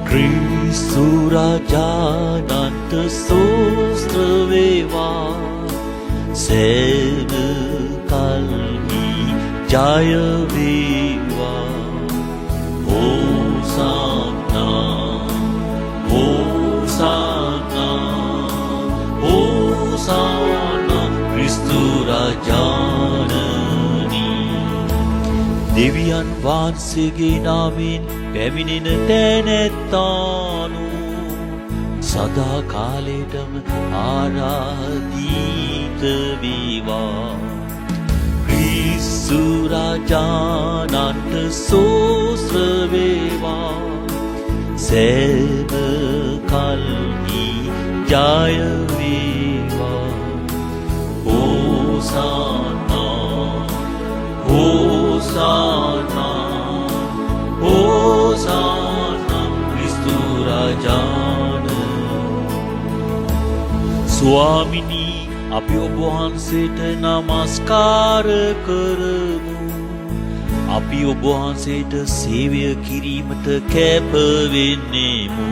ක්‍රිස්තු රාජානන්ත සෝස්ත්‍ර වේවා සෑම කල්හි ජය වේවා හෝසානා හෝසානා හෝසානා ක්‍රිස්තු රාජානනි දෙවියන් වහන්සේගේ නාමයෙන් පැමිණෙන තැනැත්තානු සදා කාලයටම ආරාධිත වේවා ක්‍රිස්තු රාජානන්ත සෝස්ත්‍ර වේවා සෑම කල්හි ජය වේවා හෝසානා හෝසානා හෝසානා ක්‍රිස්තු රාජානනි ස්වාමිනී අපි ඔබ වහන්සේට නමස්කාර කරමු අපි ඔබ වහන්සේට සේවය කිරීමට කැප වෙන්නෙමු